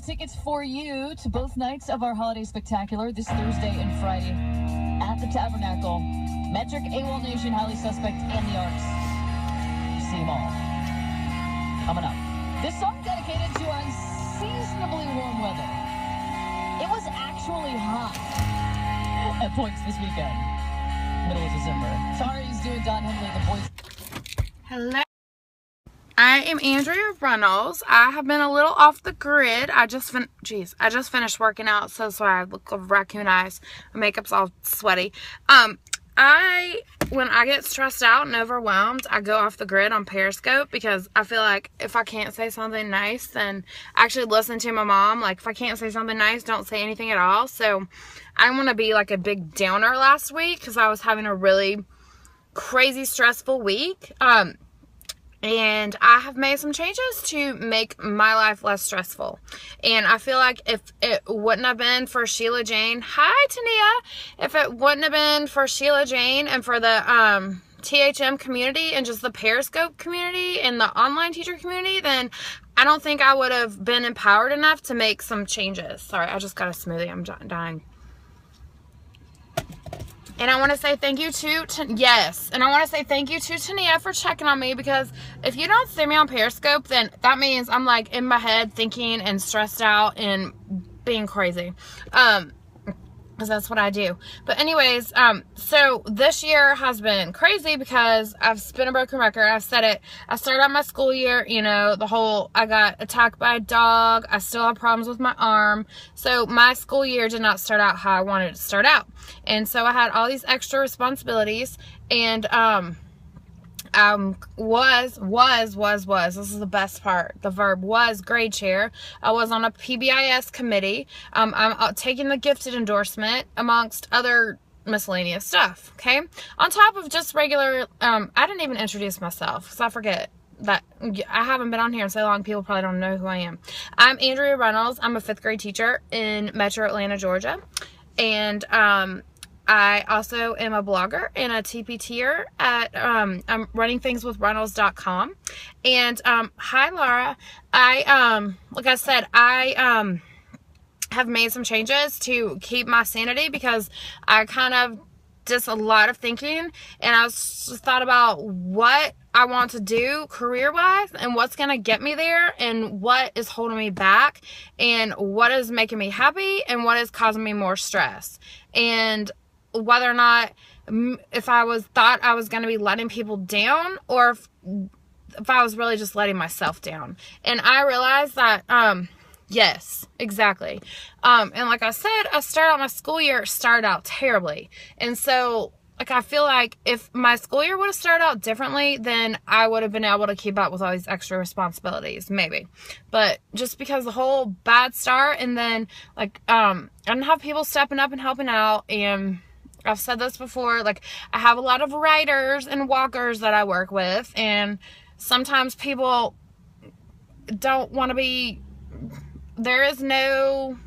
tickets for you to both nights of our holiday spectacular this Thursday and Friday at the Tabernacle. Metric, AWOL Nation, Highly Suspect, and the Arcs. You see them all coming up. This song dedicated to unseasonably warm weather. It was actually hot at points this weekend, middle of December. Tari's doing Don Henley, the boys. Hello. I am Andrea Runnels. I have been a little off the grid. I just finished working out, so that's why I look like raccoon eyes. My makeup's all sweaty. When I get stressed out and overwhelmed, I go off the grid on Periscope because I feel like if I can't say something nice, then I actually listen to my mom. Like, if I can't say something nice, don't say anything at all. So I want to be like a big downer last week because I was having a really crazy stressful week. And I have made some changes to make my life less stressful. And I feel like if it wouldn't have been for Sheila Jane, hi Tania, if it wouldn't have been for Sheila Jane and for the THM community and just the Periscope community and the online teacher community, then I don't think I would have been empowered enough to make some changes. Sorry, I just got a smoothie. I'm dying. And I want to say thank you to Tania for checking on me, because if you don't see me on Periscope, then that means I'm like in my head thinking and stressed out and being crazy. Because that's what I do. But anyways, so this year has been crazy because I've been a broken record. I've said it. I started out my school year, you know, I got attacked by a dog. I still have problems with my arm. So my school year did not start out how I wanted it to start out. And so I had all these extra responsibilities, and this is the best part, the verb was grade chair. I was on a PBIS committee. I'm taking the gifted endorsement amongst other miscellaneous stuff. Okay, on top of just regular, I didn't even introduce myself because I forget that I haven't been on here in so long. People probably don't know who I am. I'm Andrea Runnels. I'm a 5th grade teacher in Metro Atlanta, Georgia, and I also am a blogger and a TPTer at I'm running things with runnels.com. And hi Laura. Like I said, I have made some changes to keep my sanity because I kind of just a lot of thinking, and I just thought about what I want to do career-wise and what's going to get me there and what is holding me back and what is making me happy and what is causing me more stress. And whether or not, if I thought I was going to be letting people down, or if I was really just letting myself down. And I realized that, yes, exactly. And like I said, I started out my school year, started out terribly. And so, like, I feel like if my school year would have started out differently, then I would have been able to keep up with all these extra responsibilities, maybe. But just because the whole bad start, and then, like, I didn't have people stepping up and helping out, and I've said this before, like, I have a lot of riders and walkers that I work with, and sometimes people don't want to be, there is nobody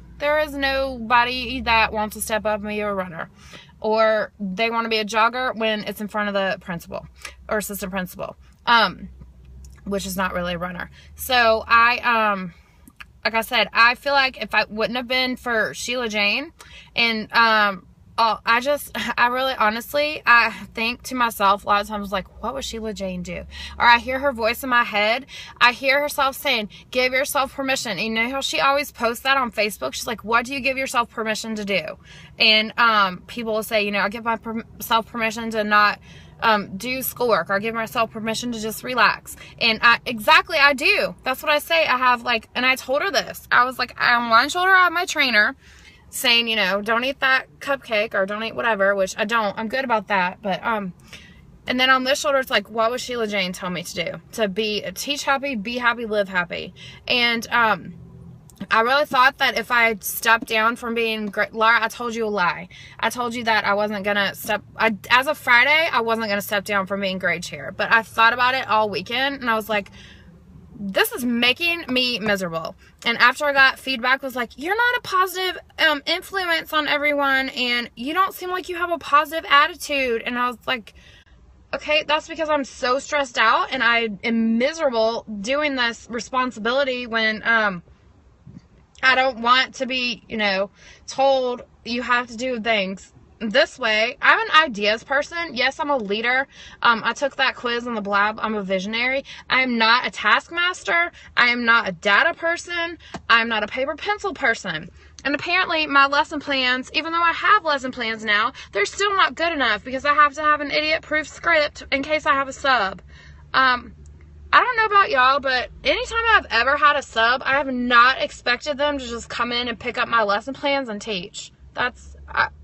that wants to step up and be a runner, or they want to be a jogger when it's in front of the principal or assistant principal, which is not really a runner. So like I said, I feel like if I wouldn't have been for Sheila Jane, and I really honestly, I think to myself a lot of times, like, what would Sheila Jane do? Or I hear her voice in my head. I hear herself saying, give yourself permission. And you know how she always posts that on Facebook? She's like, what do you give yourself permission to do? And people will say, you know, I give myself permission to not do schoolwork, or I give myself permission to just relax. And I do. That's what I say. I have, like, and I told her this. I was like, on one shoulder I have my trainer saying, you know, don't eat that cupcake or don't eat whatever, which I don't. I'm good about that. But, and then on this shoulder, it's like, what would Sheila Jane tell me to do? To teach happy, be happy, live happy. And, I really thought that if I stepped down from being great, Laura, I told you a lie. I told you that I wasn't going to as of Friday, I wasn't going to step down from being grade chair. But I thought about it all weekend, and I was like, this is making me miserable. And after I got feedback, was like, you're not a positive influence on everyone, and you don't seem like you have a positive attitude. And I was like, okay, that's because I'm so stressed out and I am miserable doing this responsibility when I don't want to be, told you have to do things this way. I'm an ideas person. Yes, I'm a leader. I took that quiz on the Blab. I'm a visionary. I am not a taskmaster. I am not a data person. I'm not a paper pencil person. And apparently my lesson plans, even though I have lesson plans now, they're still not good enough because I have to have an idiot-proof script in case I have a sub. I don't know about y'all, but anytime I've ever had a sub, I have not expected them to just come in and pick up my lesson plans and teach. That's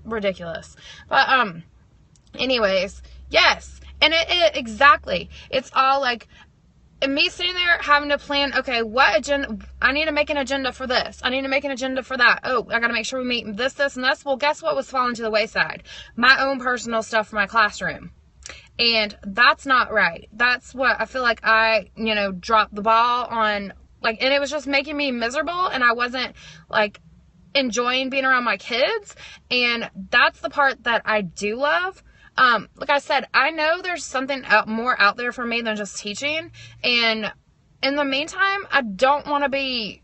ridiculous. But, anyways, yes. And it exactly. It's all like, me sitting there having to plan, okay, what agenda, I need to make an agenda for this. I need to make an agenda for that. Oh, I got to make sure we meet this, this, and this. Well, guess what was falling to the wayside? My own personal stuff for my classroom. And that's not right. That's what I feel like I, dropped the ball on, and it was just making me miserable, and I wasn't, enjoying being around my kids. And that's the part that I do love. Like I said, I know there's something more out there for me than just teaching. And in the meantime, I don't want to be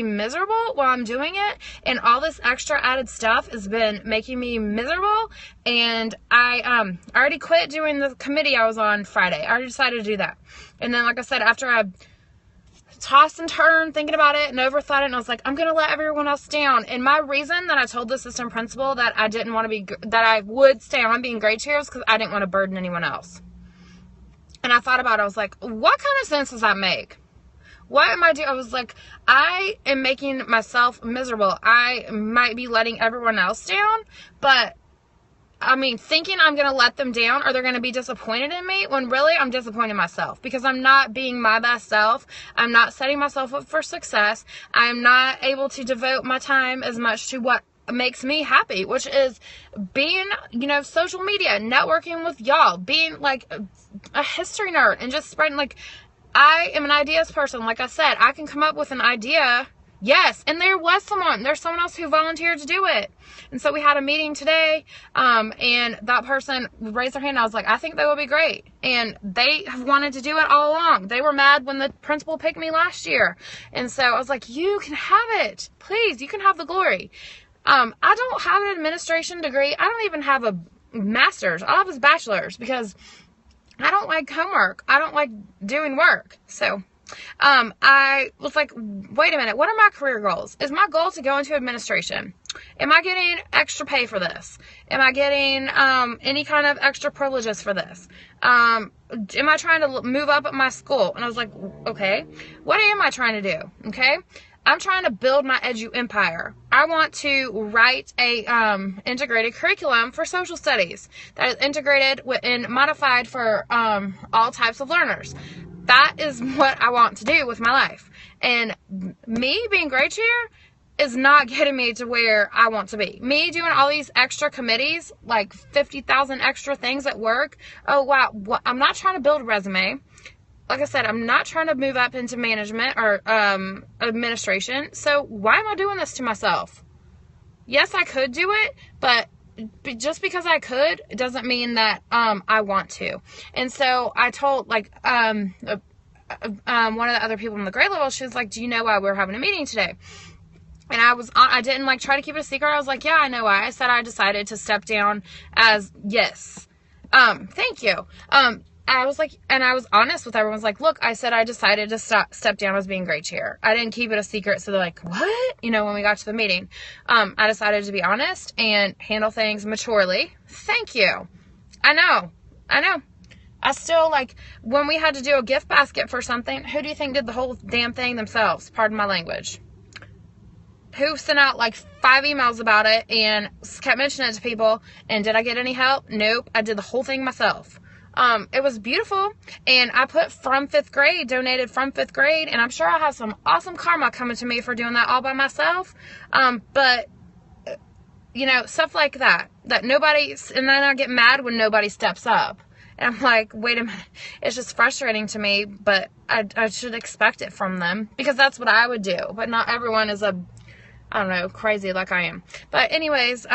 miserable while I'm doing it. And all this extra added stuff has been making me miserable. And I already quit doing the committee I was on Friday. I already decided to do that. And then, like I said, after I tossed and turned thinking about it and overthought it, and I was like, I'm going to let everyone else down. And my reason that I told the assistant principal that I didn't want to be, that I would stay on being grade chair was because I didn't want to burden anyone else. And I thought about it. I was like, what kind of sense does that make? What am I doing? I was like, I am making myself miserable. I might be letting everyone else down, but thinking I'm going to let them down, or they're going to be disappointed in me, when really I'm disappointing myself because I'm not being my best self. I'm not setting myself up for success. I'm not able to devote my time as much to what makes me happy, which is being, social media, networking with y'all, being a history nerd, and just spreading, I am an ideas person. Like I said, I can come up with an idea. Yes. And there's someone else who volunteered to do it. And so we had a meeting today, and that person raised their hand. I was like, I think they will be great. And they have wanted to do it all along. They were mad when the principal picked me last year. And so I was like, you can have it. Please, you can have the glory. I don't have an administration degree. I don't even have a master's. All I have is bachelor's because I don't like homework. I don't like doing work. So, I was like, wait a minute. What are my career goals? Is my goal to go into administration? Am I getting extra pay for this? Am I getting, any kind of extra privileges for this? Am I trying to move up at my school? And I was like, okay, what am I trying to do? Okay. I'm trying to build my edu empire. I want to write a integrated curriculum for social studies that is integrated and modified for all types of learners. That is what I want to do with my life. And me being grade chair is not getting me to where I want to be. Me doing all these extra committees, 50,000 extra things at work. Oh, wow. I'm not trying to build a resume. Like I said, I'm not trying to move up into management or administration. So why am I doing this to myself? Yes, I could do it, but just because I could, it doesn't mean that I want to. And so I told one of the other people in the grade level, she was like, do you know why we're having a meeting today? And I didn't try to keep it a secret. I was like, yeah, I know why. I said I decided to step down as yes. Thank you. I was like, and I was honest with everyone. I was like, look, I said I decided to step down as being grade chair. I didn't keep it a secret. So they're like, what? When we got to the meeting, I decided to be honest and handle things maturely. Thank you. I know. I still, when we had to do a gift basket for something, who do you think did the whole damn thing themselves? Pardon my language. Who sent out 5 emails about it and kept mentioning it to people? And did I get any help? Nope. I did the whole thing myself. It was beautiful, and I put donated from 5th grade, and I'm sure I'll have some awesome karma coming to me for doing that all by myself. But, stuff like that and then I get mad when nobody steps up. And I'm like, wait a minute, it's just frustrating to me, but I should expect it from them because that's what I would do. But not everyone is crazy like I am. But anyways,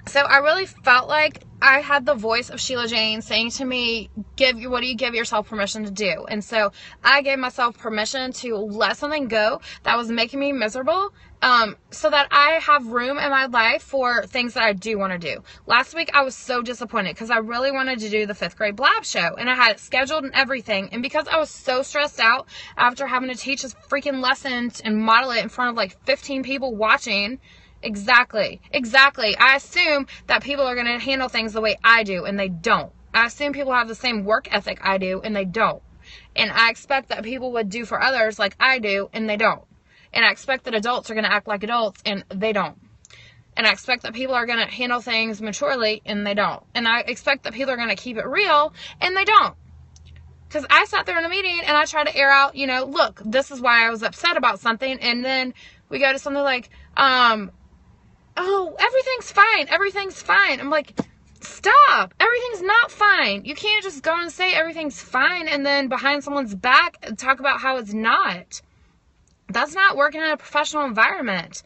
So I really felt like I had the voice of Sheila Jane saying to me, what do you give yourself permission to do? And so I gave myself permission to let something go that was making me miserable, so that I have room in my life for things that I do want to do. Last week I was so disappointed because I really wanted to do the 5th grade blab show, and I had it scheduled and everything. And because I was so stressed out after having to teach this freaking lesson and model it in front of like 15 people watching. Exactly. I assume that people are going to handle things the way I do, and they don't. I assume people have the same work ethic I do, and they don't. And I expect that people would do for others like I do, and they don't. And I expect that adults are going to act like adults, and they don't. And I expect that people are going to handle things maturely, and they don't. And I expect that people are going to keep it real, and they don't. Because I sat there in a meeting, and I tried to air out, look, this is why I was upset about something, and then we go to something like, oh, everything's fine. I'm like, stop. Everything's not fine. You can't just go and say everything's fine and then behind someone's back talk about how it's not. That's not working in a professional environment.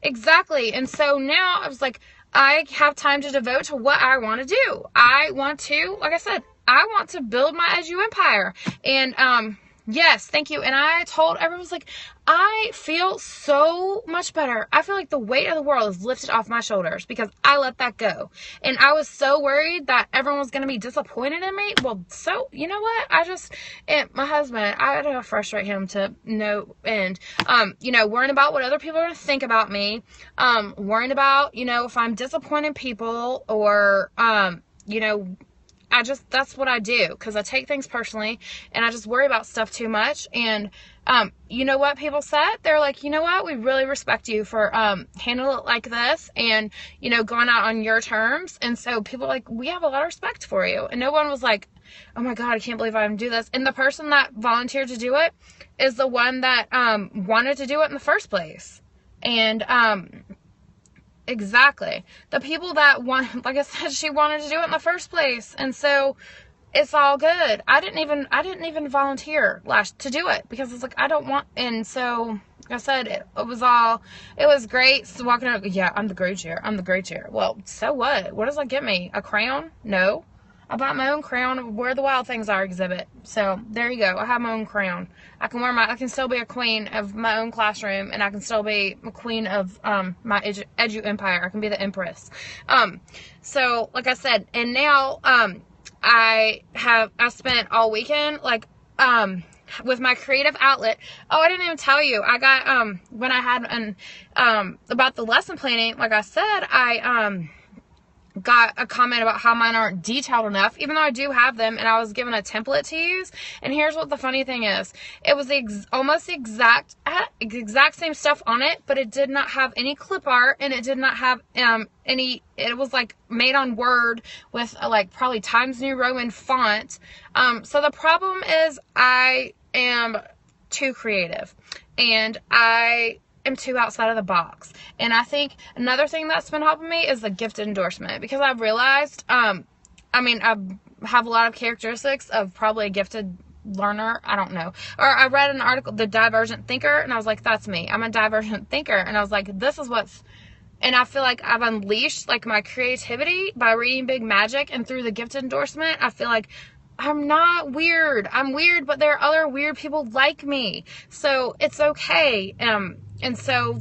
Exactly. And so now I was like, I have time to devote to what I want to do. I want to, like I said, I want to build my Edu empire. And, yes, thank you. And I told everyone, was like, I feel so much better. I feel like the weight of the world is lifted off my shoulders because I let that go. And I was so worried that everyone was going to be disappointed in me. Well, so, you know what? My husband, I had to frustrate him to no end. Worrying about what other people are going to think about me. Worrying about, if I'm disappointing people or, that's what I do, because I take things personally and I just worry about stuff too much. And, you know what people said? They're like, you know what? We really respect you for, handling it like this and, going out on your terms. And so people are like, we have a lot of respect for you. And no one was like, oh my God, I can't believe I didn't do this. And the person that volunteered to do it is the one that, wanted to do it in the first place. And, exactly. The people that like I said, she wanted to do it in the first place. And so it's all good. I didn't even volunteer to do it because it's like, I don't want, and so like I said, it was great. So walking around, yeah, I'm the grade chair. Well, so what? What does that get me? A crown? No. I bought my own crown of Where the Wild Things Are exhibit. So there you go. I have my own crown. I can still be a queen of my own classroom, and I can still be a queen of my edu empire. I can be the empress. So like I said, and now I spent all weekend with my creative outlet. Oh, I didn't even tell you. I got when I had about the lesson planning, like I said, I got a comment about how mine aren't detailed enough, even though I do have them, and I was given a template to use. And here's what the funny thing is. It was almost the exact same stuff on it, but it did not have any clip art, and it did not have it was like made on Word with probably Times New Roman font. So the problem is I am too creative, and I am too outside of the box. And I think another thing that's been helping me is the gifted endorsement, because I've realized, I have a lot of characteristics of probably a gifted learner. I don't know. Or I read an article, The Divergent Thinker, and I was like, that's me. I'm a divergent thinker. And I was like, and I feel like I've unleashed my creativity by reading Big Magic, and through the gifted endorsement, I feel like I'm not weird. I'm weird, but there are other weird people like me. So it's okay. And so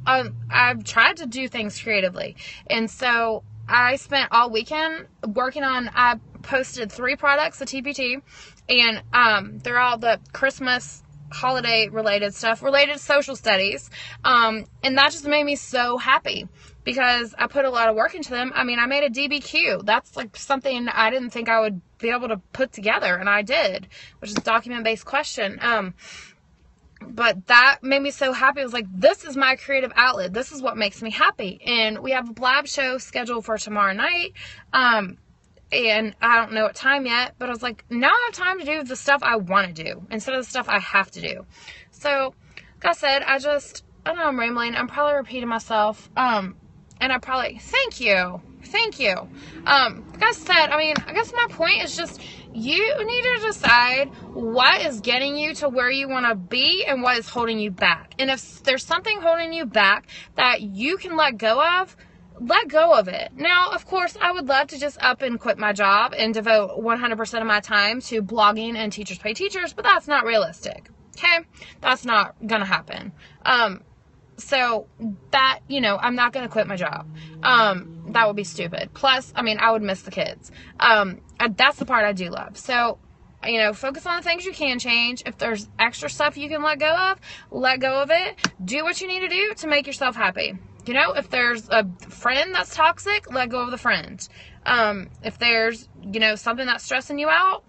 I've tried to do things creatively. And so I spent all weekend working on, I posted 3 products of TPT, and they're all the Christmas holiday related stuff, related to social studies. And that just made me so happy because I put a lot of work into them. I made a DBQ. That's something I didn't think I would be able to put together, and I did, which is a document-based question. But that made me so happy. I was like, this is my creative outlet. This is what makes me happy. And we have a blab show scheduled for tomorrow night. And I don't know what time yet, but I was like, now I have time to do the stuff I want to do instead of the stuff I have to do. So, like I said, I know I'm rambling. I'm probably repeating myself. And I probably, thank you. Like I said, I guess my point is just, you need to decide what is getting you to where you want to be and what is holding you back. And if there's something holding you back that you can let go of, let go of it. Now, of course, I would love to just up and quit my job and devote 100% of my time to blogging and Teachers Pay Teachers, but that's not realistic. Okay? That's not gonna happen. So that, you know, I'm not gonna quit my job. That would be stupid. Plus, I mean, I would miss the kids. That's the part I do love. So, you know, focus on the things you can change. If there's extra stuff you can let go of it. Do what you need to do to make yourself happy. You know, if there's a friend that's toxic, let go of the friend. If there's, you know, something that's stressing you out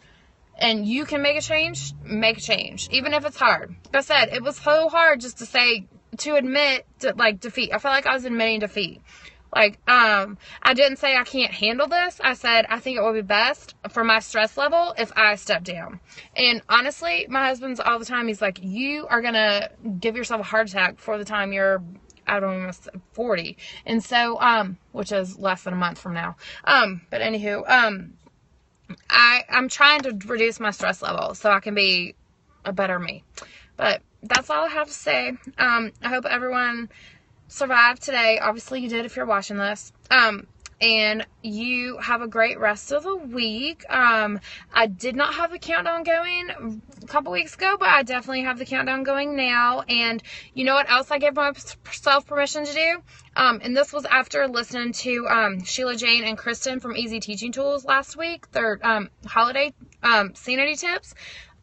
and you can make a change, even if it's hard. Like I said, it was so hard just to admit defeat. I felt like I was admitting defeat. Like, I didn't say I can't handle this. I said, I think it would be best for my stress level if I step down. And honestly, my husband's all the time, he's like, you are going to give yourself a heart attack before the time you're, I don't know, 40. And so, which is less than a month from now. But anywho, I'm trying to reduce my stress level so I can be a better me. But that's all I have to say. I hope everyone survived today. Obviously you did if you're watching this. And you have a great rest of the week. I did not have the countdown going a couple weeks ago, but I definitely have the countdown going now. And you know what else I gave myself permission to do? And this was after listening to Sheila Jane and Kristen from Easy Teaching Tools last week, their holiday sanity tips.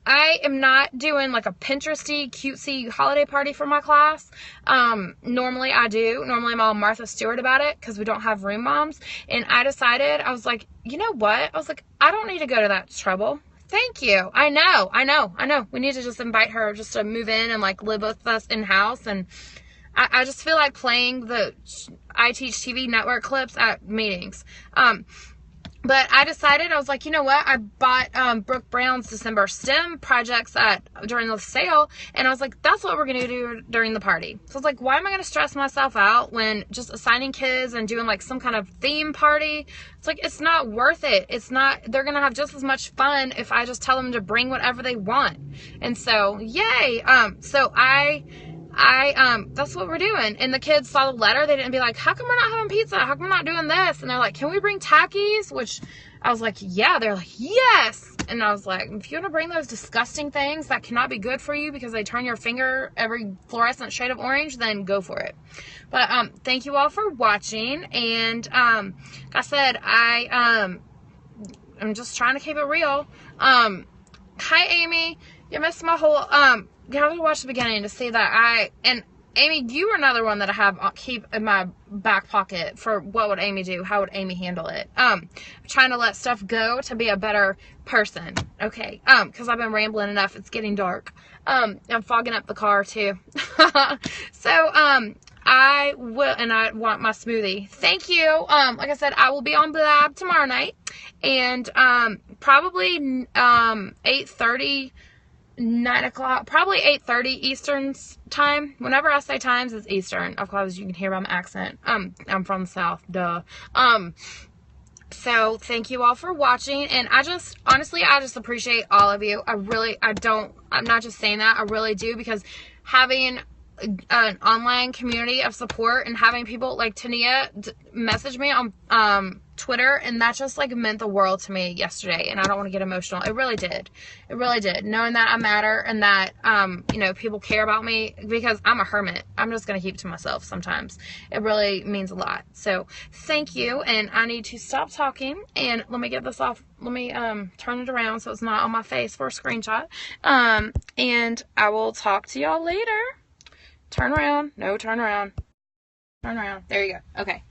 I am not doing like a Pinteresty, cutesy holiday party for my class. Normally I do. Normally I'm all Martha Stewart about it because we don't have room moms. And I decided, I was like, you know what? I was like, I don't need to go to that trouble. Thank you. I know. We need to just invite her just to move in and like live with us in house. And I just feel like playing the I Teach TV network clips at meetings. But I decided, I was like, you know what? I bought Brooke Brown's December STEM projects during the sale. And I was like, that's what we're going to do during the party. So I was like, why am I going to stress myself out when just assigning kids and doing like some kind of theme party? It's like, it's not worth it. It's not, they're going to have just as much fun if I just tell them to bring whatever they want. And so, yay. So that's what we're doing. And the kids saw the letter. They didn't be like, how come we're not having pizza? How come we're not doing this? And they're like, can we bring Takis? Which I was like, yeah. They're like, yes. And I was like, if you want to bring those disgusting things that cannot be good for you because they turn your finger every fluorescent shade of orange, then go for it. But thank you all for watching. And like I said, I'm just trying to keep it real. Hi, Amy. You missed my whole... You have to watch the beginning to see that and Amy, you are another one that I keep in my back pocket for what would Amy do? How would Amy handle it? I'm trying to let stuff go to be a better person. Okay. Cause I've been rambling enough. It's getting dark. I'm fogging up the car too. So, I will, and I want my smoothie. Thank you. Like I said, I will be on Blab tomorrow night and, probably, 8:30, 9 o'clock, probably 8:30 Eastern time. Whenever I say times, it's Eastern. Of course, you can hear by my accent. I'm from the South, duh. So thank you all for watching. And honestly, I just appreciate all of you. I'm not just saying that. I really do, because having an online community of support and having people like Tania message me on Twitter, and that just like meant the world to me yesterday. And I don't want to get emotional. It really did. Knowing that I matter and that you know, people care about me, because I'm a hermit. I'm just gonna keep it to myself sometimes. It really means a lot. So thank you. And I need to stop talking, and let me get this off. Let me turn it around so it's not on my face for a screenshot. And I will talk to y'all later. Turn around. No, turn around. Turn around. There you go. Okay.